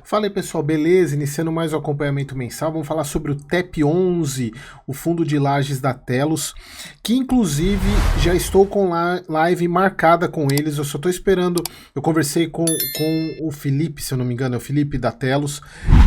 Fala aí pessoal, beleza? Iniciando mais o acompanhamento mensal, vamos falar sobre o TEP11, o fundo de lajes da Telos, que inclusive já estou com live marcada com eles, eu só estou esperando, eu conversei com o Felipe, se eu não me engano, é o Felipe da Telos,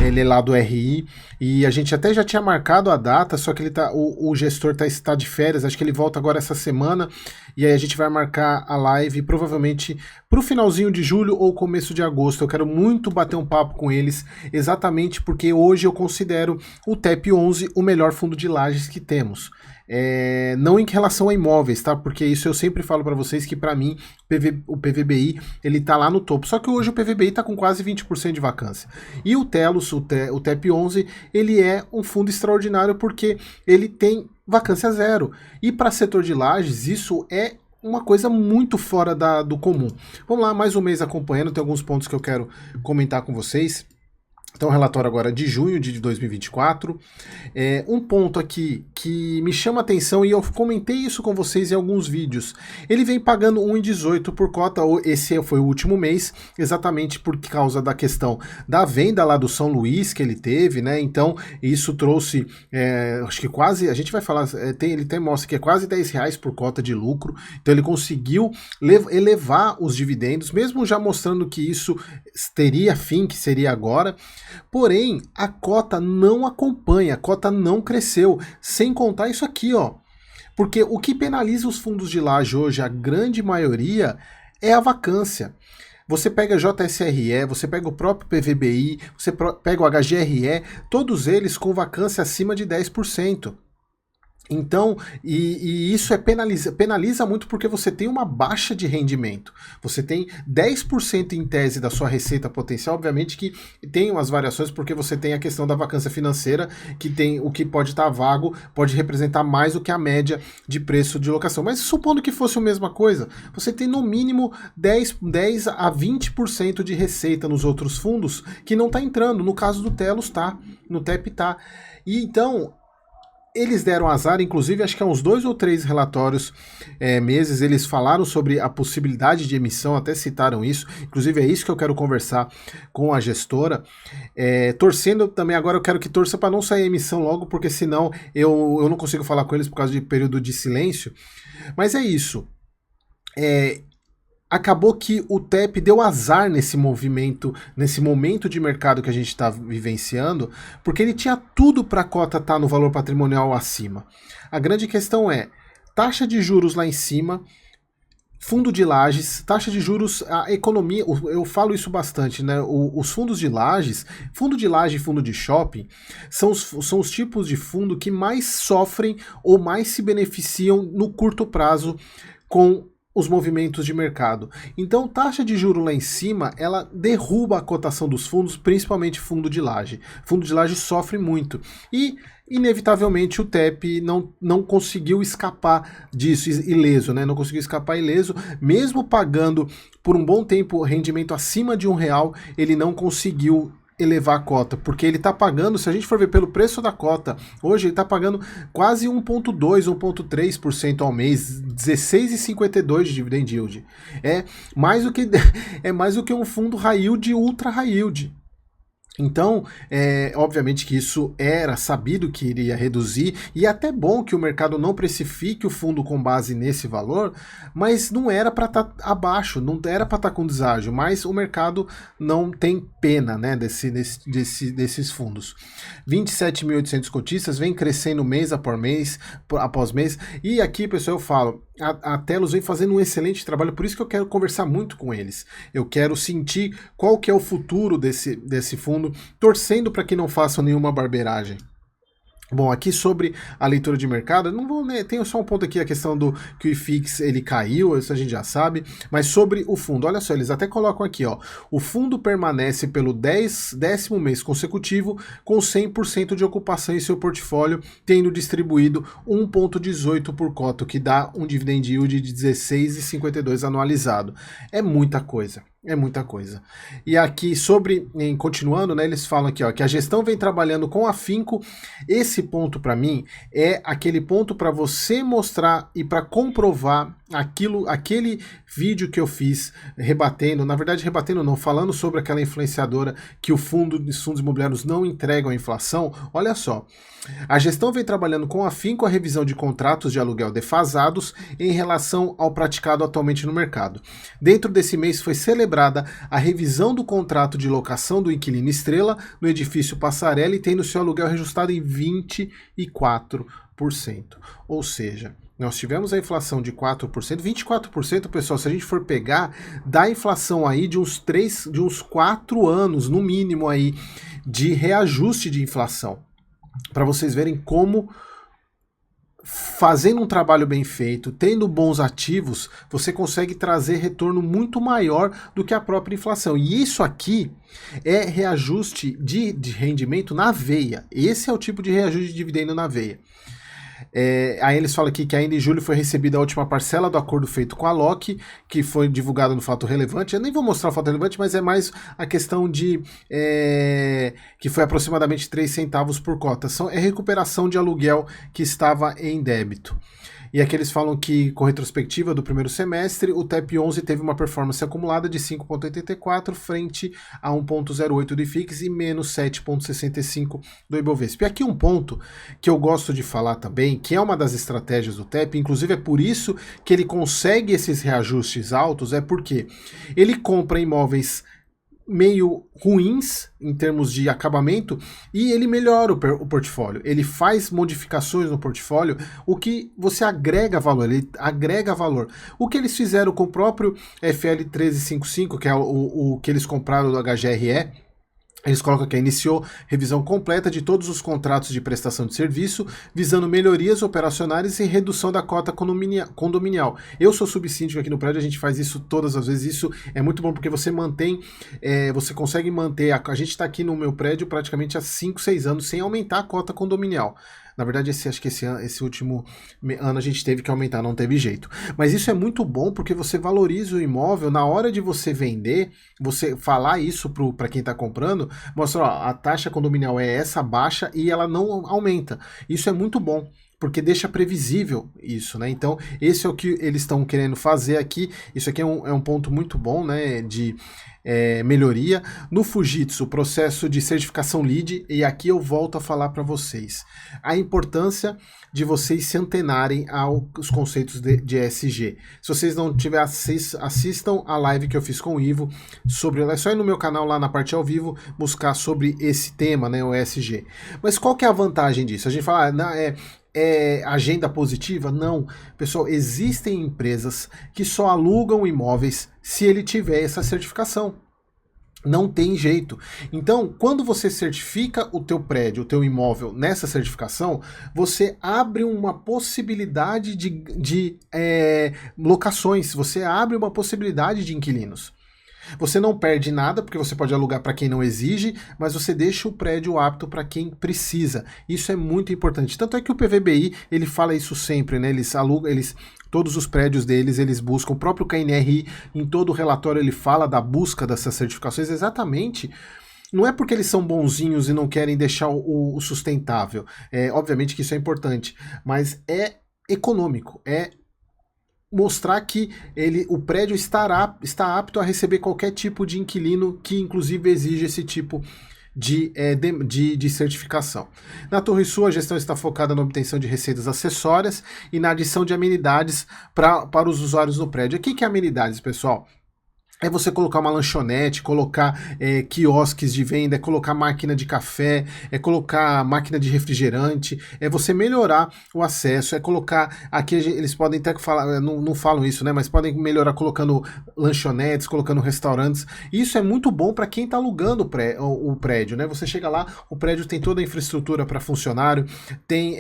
ele é lá do RI, e a gente até já tinha marcado a data, só que ele o gestor está de férias, acho que ele volta agora essa semana, e aí a gente vai marcar a live provavelmente para o finalzinho de julho ou começo de agosto. Eu quero muito bater um papo com eles, exatamente porque hoje eu considero o TEP11 o melhor fundo de lajes que temos. Não em relação a imóveis, tá? Porque isso eu sempre falo para vocês que para mim o PVBI ele tá lá no topo. Só que hoje o PVBI tá com quase 20% de vacância. E o Telos, o TEP11, ele é um fundo extraordinário porque ele tem vacância zero. E para setor de lajes isso é uma coisa muito fora do comum. Vamos lá, mais um mês acompanhando, tem alguns pontos que eu quero comentar com vocês. Então, relatório agora de junho de 2024. Um ponto aqui que me chama a atenção, e eu comentei isso com vocês em alguns vídeos. Ele vem pagando 1,18 por cota, esse foi o último mês, exatamente por causa da questão da venda lá do São Luís que ele teve, né? Então, isso trouxe, acho que quase, a gente vai falar, ele até mostra que é quase R$10 por cota de lucro. Então, ele conseguiu elevar os dividendos, mesmo já mostrando que isso teria fim, que seria agora. Porém, a cota não acompanha, a cota não cresceu, sem contar isso aqui, ó. Porque o que penaliza os fundos de laje hoje, a grande maioria, é a vacância. Você pega JSRE, você pega o próprio PVBI, você pega o HGRE, todos eles com vacância acima de 10%. Então, e isso penaliza muito porque você tem uma baixa de rendimento. Você tem 10% em tese da sua receita potencial, obviamente que tem umas variações porque você tem a questão da vacância financeira, que tem o que pode estar vago, pode representar mais do que a média de preço de locação. Mas supondo que fosse a mesma coisa, você tem no mínimo 10 a 20% de receita nos outros fundos que não está entrando. No caso do Telos tá, no TEP tá. E então eles deram azar, inclusive acho que há uns 2 ou 3 relatórios meses eles falaram sobre a possibilidade de emissão, até citaram isso, inclusive é isso que eu quero conversar com a gestora, torcendo também, agora eu quero que torça para não sair a emissão logo, porque senão eu não consigo falar com eles por causa de período de silêncio, mas é isso. Acabou que o TEP deu azar nesse movimento, nesse momento de mercado que a gente está vivenciando, porque ele tinha tudo para a cota estar no valor patrimonial acima. A grande questão é taxa de juros lá em cima, fundo de lajes, taxa de juros, a economia, eu falo isso bastante, né? Os fundos de lajes, fundo de laje e fundo de shopping, são os tipos de fundo que mais sofrem ou mais se beneficiam no curto prazo com os movimentos de mercado. Então, taxa de juro lá em cima, ela derruba a cotação dos fundos, principalmente fundo de laje. Fundo de laje sofre muito. E, inevitavelmente, o TEP não conseguiu escapar disso ileso, né? Não conseguiu escapar ileso, mesmo pagando por um bom tempo rendimento acima de R$1, ele não conseguiu elevar a cota, porque ele está pagando, se a gente for ver pelo preço da cota, hoje ele está pagando quase 1,2%, 1,3% ao mês, 16,52% de dividend yield. É mais do que um fundo high yield, ultra high yield. Então, obviamente que isso era sabido que iria reduzir, e é até bom que o mercado não precifique o fundo com base nesse valor, mas não era para estar abaixo, não era para estar com deságio, mas o mercado não tem pena, né, desses fundos. 27.800 cotistas, vem crescendo mês após mês, e aqui, pessoal, eu falo, a Telos vem fazendo um excelente trabalho, por isso que eu quero conversar muito com eles. Eu quero sentir qual que é o futuro desse fundo, torcendo para que não façam nenhuma barbeiragem. Bom, aqui sobre a leitura de mercado, não vou, né, tenho só um ponto aqui, a questão do que o IFIX ele caiu, isso a gente já sabe, mas sobre o fundo, olha só, eles até colocam aqui, ó, o fundo permanece pelo 10º mês consecutivo com 100% de ocupação em seu portfólio, tendo distribuído 1,18 por cota, o que dá um dividend yield de 16,52 anualizado. É muita coisa. É muita coisa. E aqui continuando, né, eles falam aqui, ó, que a gestão vem trabalhando com afinco. Esse ponto para mim é aquele ponto para você mostrar e para comprovar aquele vídeo que eu fiz rebatendo, na verdade rebatendo não, falando sobre aquela influenciadora que os fundos imobiliários não entregam a inflação. Olha só. A gestão vem trabalhando com afinco a revisão de contratos de aluguel defasados em relação ao praticado atualmente no mercado. Dentro desse mês foi celebrada a revisão do contrato de locação do inquilino Estrela no edifício Passarelli, tendo seu aluguel reajustado em 24%. Ou seja, nós tivemos a inflação de 4%, 24%, pessoal, se a gente for pegar, dá inflação aí de uns 4 anos, no mínimo aí, de reajuste de inflação. Para vocês verem como, fazendo um trabalho bem feito, tendo bons ativos, você consegue trazer retorno muito maior do que a própria inflação. E isso aqui é reajuste de rendimento na veia. Esse é o tipo de reajuste de dividendo na veia. Aí eles falam aqui que ainda em julho foi recebida a última parcela do acordo feito com a Loki, que foi divulgado no Fato Relevante. Eu nem vou mostrar o Fato Relevante, mas é mais a questão de que foi aproximadamente 3 centavos por cota. É recuperação de aluguel que estava em débito. E aqui eles falam que, com retrospectiva do primeiro semestre, o TEP 11 teve uma performance acumulada de 5,84 frente a 1,08 do IFIX e menos 7,65 do Ibovespa. E aqui um ponto que eu gosto de falar também, que é uma das estratégias do TEP, inclusive é por isso que ele consegue esses reajustes altos, é porque ele compra imóveis meio ruins em termos de acabamento e ele melhora o portfólio, ele faz modificações no portfólio, o que você agrega valor, ele agrega valor. O que eles fizeram com o próprio FL 1355, que é o que eles compraram do HGRE, eles colocam aqui, iniciou revisão completa de todos os contratos de prestação de serviço, visando melhorias operacionais e redução da cota condominial. Eu sou subsíndico aqui no prédio, a gente faz isso todas as vezes, isso é muito bom porque você mantém, você consegue manter, a gente está aqui no meu prédio praticamente há 5, 6 anos sem aumentar a cota condominial. Na verdade, acho que esse último ano a gente teve que aumentar, não teve jeito. Mas isso é muito bom porque você valoriza o imóvel na hora de você vender, você falar isso para quem está comprando, mostra, ó, a taxa condominial é essa baixa e ela não aumenta. Isso é muito bom, porque deixa previsível isso, né? Então, esse é o que eles estão querendo fazer aqui. Isso aqui é um ponto muito bom, né? De melhoria. No Fujitsu, o processo de certificação LEED, e aqui eu volto a falar para vocês a importância de vocês se antenarem aos conceitos de ESG. Se vocês não tiverem, assistam a live que eu fiz com o Ivo sobre, é só ir no meu canal lá na parte ao vivo buscar sobre esse tema, né, o ESG. Mas qual que é a vantagem disso? A gente fala, agenda positiva? Não. Pessoal, existem empresas que só alugam imóveis se ele tiver essa certificação. Não tem jeito. Então, quando você certifica o teu prédio, o teu imóvel nessa certificação, você abre uma possibilidade de locações, você abre uma possibilidade de inquilinos. Você não perde nada, porque você pode alugar para quem não exige, mas você deixa o prédio apto para quem precisa. Isso é muito importante. Tanto é que o PVBI, ele fala isso sempre, né? Todos os prédios deles, eles buscam. O próprio KNRI, em todo o relatório, ele fala da busca dessas certificações exatamente. Não é porque eles são bonzinhos e não querem deixar o sustentável. Obviamente que isso é importante, mas é econômico, mostrar que o prédio está apto a receber qualquer tipo de inquilino que inclusive exige esse tipo de certificação. Na Torre Sul, a gestão está focada na obtenção de receitas acessórias e na adição de amenidades para os usuários do prédio. O que é amenidades, pessoal? É você colocar uma lanchonete, colocar quiosques de venda, colocar máquina de café, colocar máquina de refrigerante, você melhorar o acesso, colocar, aqui eles podem até falar, não falam isso, né, mas podem melhorar colocando lanchonetes, colocando restaurantes. Isso é muito bom para quem está alugando o prédio, né? Você chega lá, o prédio tem toda a infraestrutura para funcionário, tem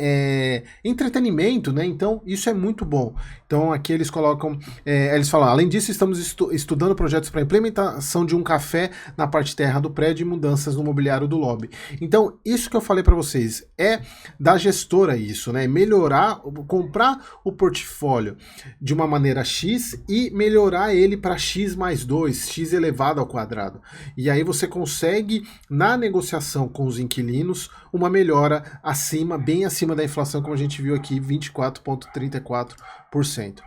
entretenimento, né? Então isso é muito bom. Então aqui eles colocam, eles falam, além disso estamos estudando projetos projetos para implementação de um café na parte terra do prédio e mudanças no mobiliário do lobby. Então, isso que eu falei para vocês é da gestora isso, né? Melhorar, comprar o portfólio de uma maneira X e melhorar ele para X mais 2, X elevado ao quadrado. E aí você consegue, na negociação com os inquilinos, uma melhora acima, bem acima da inflação, como a gente viu aqui, 24,34%.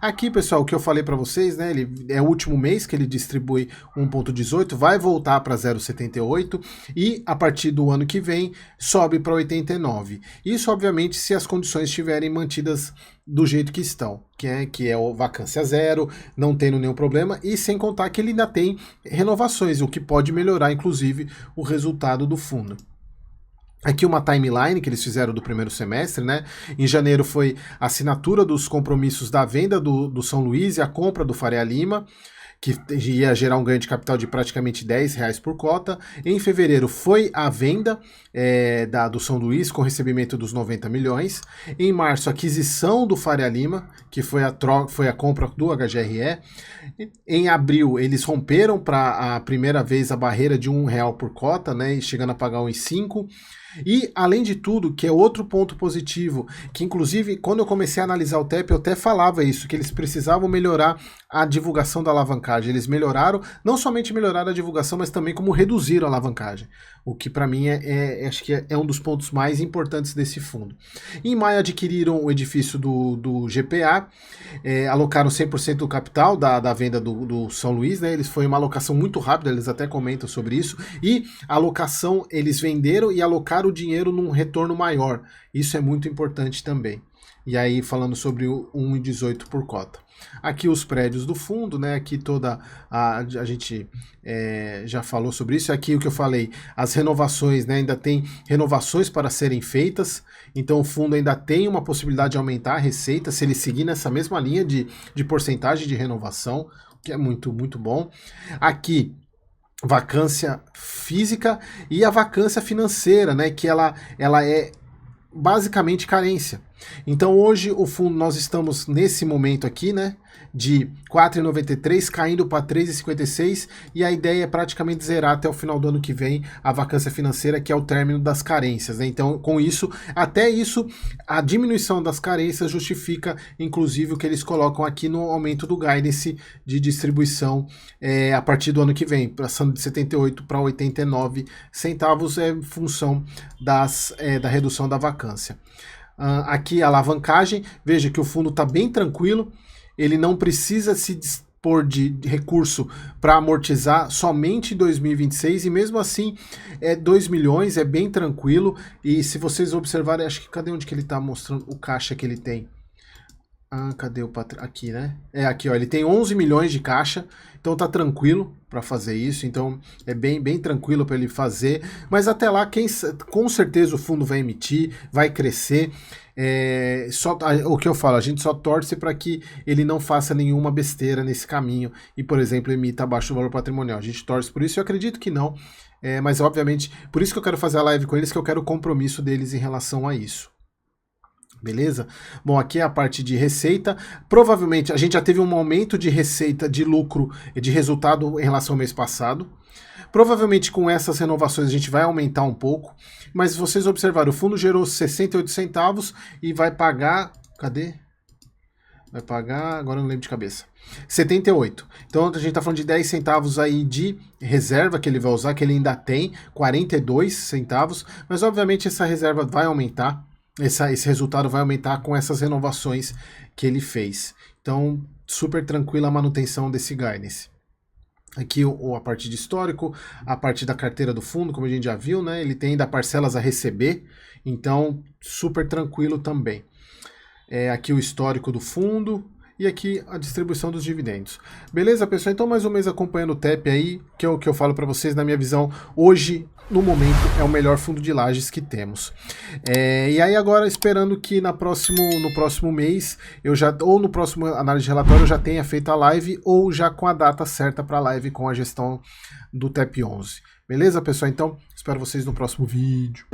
Aqui, pessoal, o que eu falei para vocês, né, ele é o último mês que ele distribui 1,18, vai voltar para 0,78 e a partir do ano que vem sobe para 89. Isso, obviamente, se as condições estiverem mantidas do jeito que estão, que é o vacância zero, não tendo nenhum problema, e sem contar que ele ainda tem renovações, o que pode melhorar, inclusive, o resultado do fundo. Aqui uma timeline que eles fizeram do primeiro semestre, né? Em janeiro foi a assinatura dos compromissos da venda do São Luís e a compra do Faria Lima, que ia gerar um ganho de capital de praticamente R$10 por cota. Em fevereiro foi a venda do São Luís, com recebimento dos 90 milhões. Em março, a aquisição do Faria Lima, que foi a compra do HGRE. Em abril, eles romperam para a primeira vez a barreira de R$1 por cota, né, chegando a pagar 1,5. E, além de tudo, que é outro ponto positivo, que inclusive, quando eu comecei a analisar o TEP, eu até falava isso, que eles precisavam melhorar a divulgação da alavancagem. Eles melhoraram, não somente melhoraram a divulgação, mas também como reduziram a alavancagem. O que para mim acho que é um dos pontos mais importantes desse fundo. Em maio adquiriram o edifício do GPA, alocaram 100% do capital da venda do São Luís, né? Foi uma alocação muito rápida, eles até comentam sobre isso, e a alocação eles venderam e alocaram o dinheiro num retorno maior. Isso é muito importante também. E aí falando sobre o 1,18 por cota. Aqui os prédios do fundo, né? Aqui toda a gente já falou sobre isso. Aqui o que eu falei, as renovações, né? Ainda tem renovações para serem feitas. Então o fundo ainda tem uma possibilidade de aumentar a receita se ele seguir nessa mesma linha de porcentagem de renovação, que é muito, muito bom. Aqui vacância física e a vacância financeira, né, que ela é basicamente carência. Então hoje o fundo, nós estamos nesse momento aqui, né, de 4,93 caindo para 3,56 e a ideia é praticamente zerar até o final do ano que vem a vacância financeira, que é o término das carências, né? Então com isso, até isso, a diminuição das carências justifica inclusive o que eles colocam aqui no aumento do guidance de distribuição a partir do ano que vem, passando de 78 para 89 centavos, função da redução da vacância. Aqui a alavancagem, veja que o fundo está bem tranquilo, ele não precisa se dispor de recurso para amortizar somente em 2026 e mesmo assim 2 milhões, é bem tranquilo. E se vocês observarem, acho que cadê onde que ele está mostrando o caixa que ele tem? Cadê o aqui, né? Aqui, ó, ele tem 11 milhões de caixa, então tá tranquilo para fazer isso, então é bem tranquilo para ele fazer, mas até lá, com certeza o fundo vai emitir, vai crescer, o que eu falo, a gente só torce para que ele não faça nenhuma besteira nesse caminho e, por exemplo, emita abaixo do valor patrimonial. A gente torce por isso, eu acredito que não, mas obviamente, por isso que eu quero fazer a live com eles, que eu quero o compromisso deles em relação a isso. Beleza? Bom, aqui é a parte de receita. Provavelmente a gente já teve um aumento de receita, de lucro, de resultado em relação ao mês passado. Provavelmente com essas renovações a gente vai aumentar um pouco. Mas se vocês observarem, o fundo gerou 68 centavos e vai pagar... Cadê? Vai pagar... Agora eu não lembro de cabeça. 78. Então a gente está falando de 10 centavos aí de reserva que ele vai usar, que ele ainda tem, 42 centavos. Mas obviamente essa reserva vai aumentar. Esse resultado vai aumentar com essas renovações que ele fez. Então, super tranquila a manutenção desse guidance. Aqui a parte de histórico, a parte da carteira do fundo, como a gente já viu, né? Ele tem ainda parcelas a receber, então super tranquilo também. Aqui o histórico do fundo e aqui a distribuição dos dividendos. Beleza, pessoal? Então mais um mês acompanhando o TEP aí, que é o que eu falo para vocês, na minha visão, hoje, no momento, é o melhor fundo de lajes que temos. E aí agora, esperando que no próximo mês, ou no próximo análise de relatório, eu já tenha feito a live, ou já com a data certa para a live com a gestão do TEP 11. Beleza, pessoal? Então, espero vocês no próximo vídeo.